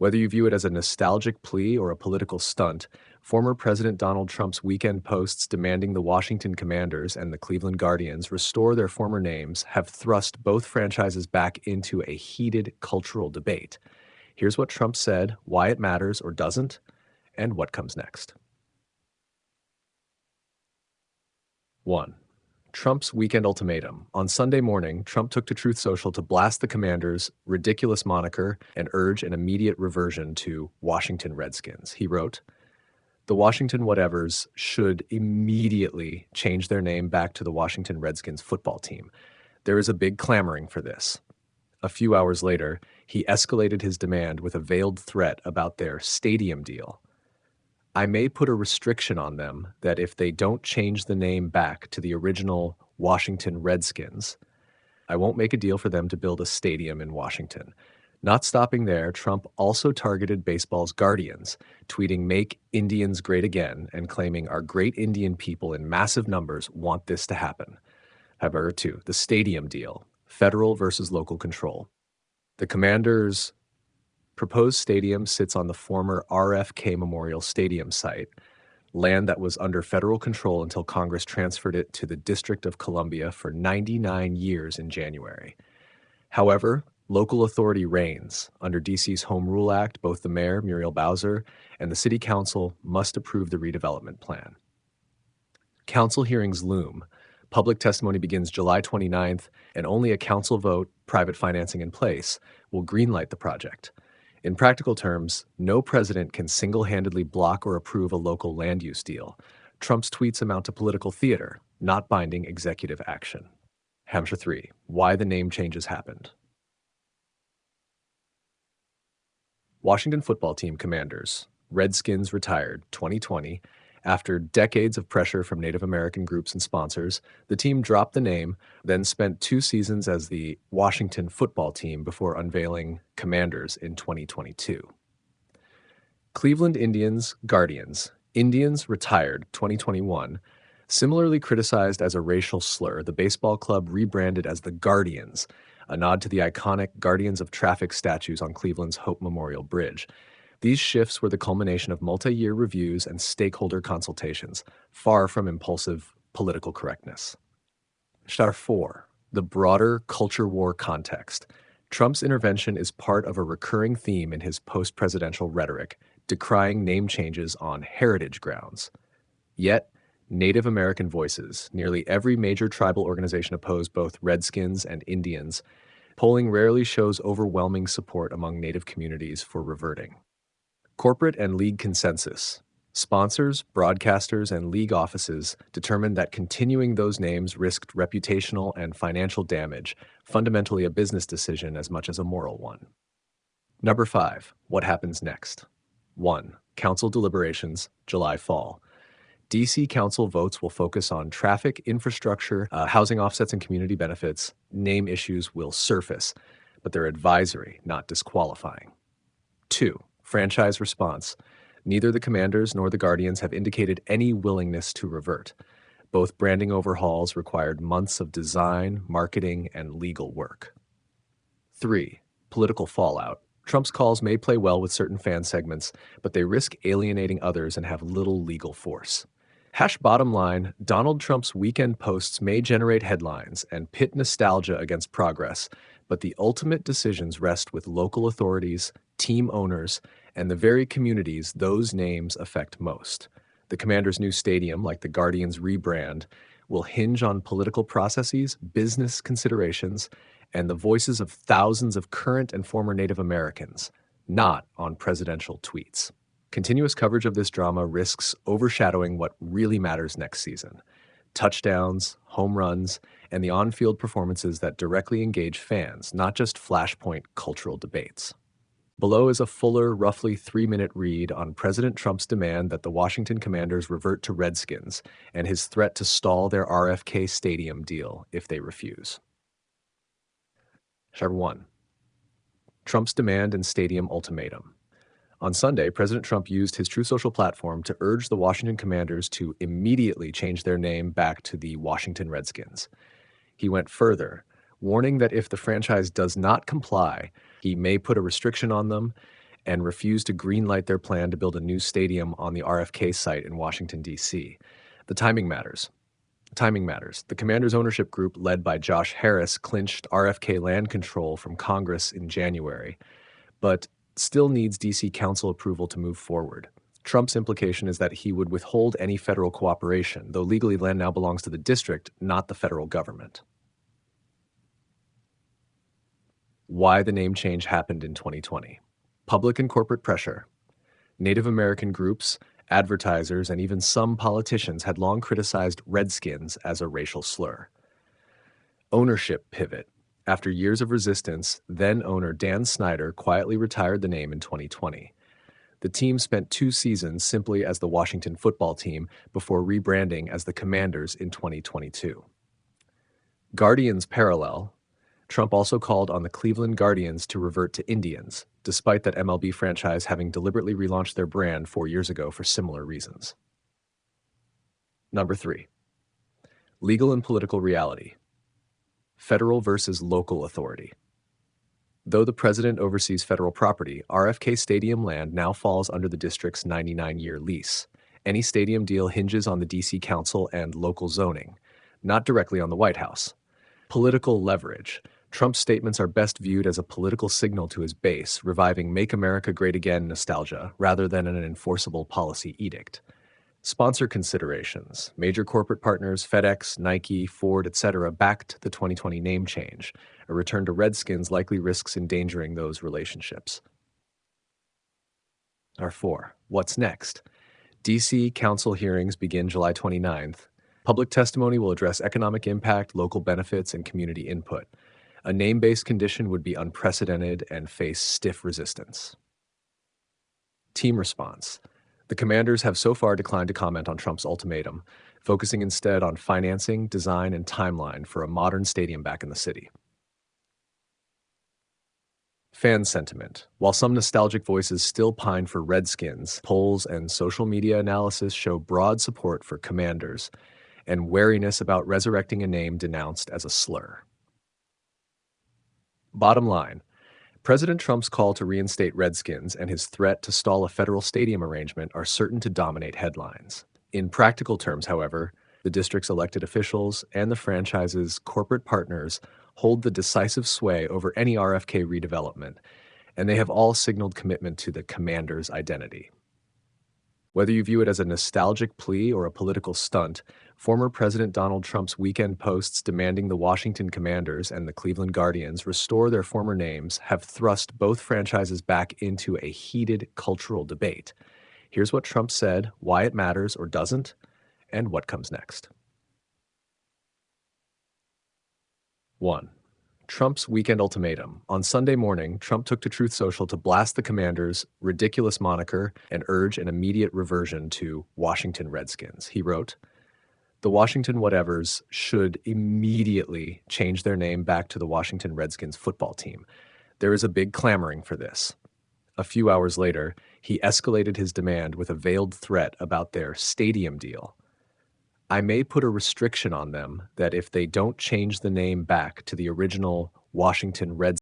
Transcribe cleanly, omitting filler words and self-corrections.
Whether you view it as a nostalgic plea or a political stunt, former President Donald Trump's weekend posts demanding the Washington Commanders and the Cleveland Guardians restore their former names have thrust both franchises back into a heated cultural debate. Here's what Trump said, why it matters or doesn't, and what comes next. 1. Trump's weekend ultimatum. On Sunday morning, Trump took to Truth Social to blast the Commanders' ridiculous moniker and urge an immediate reversion to Washington Redskins. He wrote, "The Washington whatevers should immediately change their name back to the Washington Redskins football team. There is a big clamoring for this." A few hours later, he escalated his demand with a veiled threat about their stadium deal. "I may put a restriction on them that if they don't change the name back to the original Washington Redskins, I won't make a deal for them to build a stadium in Washington." Not stopping there, Trump also targeted baseball's Guardians, tweeting "Make Indians Great Again" and claiming our great Indian people in massive numbers want this to happen. However, 2, the stadium deal, federal versus local control. The Commanders' proposed stadium sits on the former RFK Memorial Stadium site, land that was under federal control until Congress transferred it to the District of Columbia for 99 years in January. However, local authority reigns. Under D.C.'s Home Rule Act, both the mayor, Muriel Bowser, and the city council must approve the redevelopment plan. Council hearings loom. Public testimony begins July 29th, and only a council vote, private financing in place, will greenlight the project. In practical terms, no president can single-handedly block or approve a local land use deal. Trump's tweets amount to political theater, not binding executive action. Hampshire 3. Why the name changes happened. Washington football team Commanders. Redskins retired 2020. After decades of pressure from Native American groups and sponsors, the team dropped the name, then spent 2 seasons as the Washington football team before unveiling Commanders in 2022. Cleveland Indians Guardians. Indians retired 2021. Similarly criticized as a racial slur, the baseball club rebranded as the Guardians, a nod to the iconic Guardians of Traffic statues on Cleveland's Hope Memorial Bridge. These shifts were the culmination of multi-year reviews and stakeholder consultations, far from impulsive political correctness. Star 4. The broader culture war context. Trump's intervention is part of a recurring theme in his post-presidential rhetoric, decrying name changes on heritage grounds. Yet, Native American voices, nearly every major tribal organization opposed both Redskins and Indians. Polling rarely shows overwhelming support among Native communities for reverting. Corporate and league consensus. Sponsors, broadcasters, and league offices determined that continuing those names risked reputational and financial damage, fundamentally a business decision as much as a moral one. Number 5. What happens next? 1. Council deliberations, July-fall. D.C. Council votes will focus on traffic, infrastructure, housing offsets, and community benefits. Name issues will surface, but they're advisory, not disqualifying. 2. Franchise response. Neither the Commanders nor the Guardians have indicated any willingness to revert. Both branding overhauls required months of design, marketing, and legal work. 3. Political fallout. Trump's calls may play well with certain fan segments, but they risk alienating others and have little legal force. Bottom line, Donald Trump's weekend posts may generate headlines and pit nostalgia against progress, but the ultimate decisions rest with local authorities, team owners, and the very communities those names affect most. The Commanders' new stadium, like the Guardians' rebrand, will hinge on political processes, business considerations, and the voices of thousands of current and former Native Americans, not on presidential tweets. Continuous coverage of this drama risks overshadowing what really matters next season: touchdowns, home runs, and the on-field performances that directly engage fans, not just flashpoint cultural debates. Below is a fuller, roughly 3-minute read on President Trump's demand that the Washington Commanders revert to Redskins and his threat to stall their RFK Stadium deal if they refuse. Chapter 1. Trump's demand and stadium ultimatum. On Sunday, President Trump used his Truth Social platform to urge the Washington Commanders to immediately change their name back to the Washington Redskins. He went further, warning that if the franchise does not comply, he may put a restriction on them and refused to greenlight their plan to build a new stadium on the RFK site in Washington, D.C. The timing matters. Timing matters. The Commanders ownership group, led by Josh Harris, clinched RFK land control from Congress in January, but still needs D.C. Council approval to move forward. Trump's implication is that he would withhold any federal cooperation, though legally land now belongs to the district, not the federal government. Why the name change happened in 2020. Public and corporate pressure. Native American groups, advertisers, and even some politicians had long criticized Redskins as a racial slur. Ownership pivot. After years of resistance, then owner Dan Snyder quietly retired the name in 2020. The team spent 2 seasons simply as the Washington football team before rebranding as the Commanders in 2022. Guardians parallel. Trump also called on the Cleveland Guardians to revert to Indians, despite that MLB franchise having deliberately relaunched their brand 4 years ago for similar reasons. Number 3. Legal and political reality. Federal versus local authority. Though the president oversees federal property, RFK Stadium land now falls under the district's 99-year lease. Any stadium deal hinges on the D.C. Council and local zoning, not directly on the White House. Political leverage. Trump's statements are best viewed as a political signal to his base, reviving Make America Great Again nostalgia rather than an enforceable policy edict. Sponsor considerations. Major corporate partners FedEx, Nike, Ford, etc. backed the 2020 name change. A return to Redskins likely risks endangering those relationships. R4. What's next? D.C. Council hearings begin July 29th. Public testimony will address economic impact, local benefits, and community input. A name-based condition would be unprecedented and face stiff resistance. Team response. The Commanders have so far declined to comment on Trump's ultimatum, focusing instead on financing, design, and timeline for a modern stadium back in the city. Fan sentiment. While some nostalgic voices still pine for Redskins, polls and social media analysis show broad support for Commanders and wariness about resurrecting a name denounced as a slur. Bottom line, President Trump's call to reinstate Redskins and his threat to stall a federal stadium arrangement are certain to dominate headlines. In practical terms, however, the district's elected officials and the franchise's corporate partners hold the decisive sway over any RFK redevelopment, and they have all signaled commitment to the Commander's identity. Whether you view it as a nostalgic plea or a political stunt, former President Donald Trump's weekend posts demanding the Washington Commanders and the Cleveland Guardians restore their former names have thrust both franchises back into a heated cultural debate. Here's what Trump said, why it matters or doesn't, and what comes next. 1. Trump's weekend ultimatum. On Sunday morning, Trump took to Truth Social to blast the Commanders' ridiculous moniker and urge an immediate reversion to Washington Redskins. He wrote, "The Washington whatevers should immediately change their name back to the Washington Redskins football team. There is a big clamoring for this." A few hours later, he escalated his demand with a veiled threat about their stadium deal. "I may put a restriction on them that if they don't change the name back to the original Washington Redskins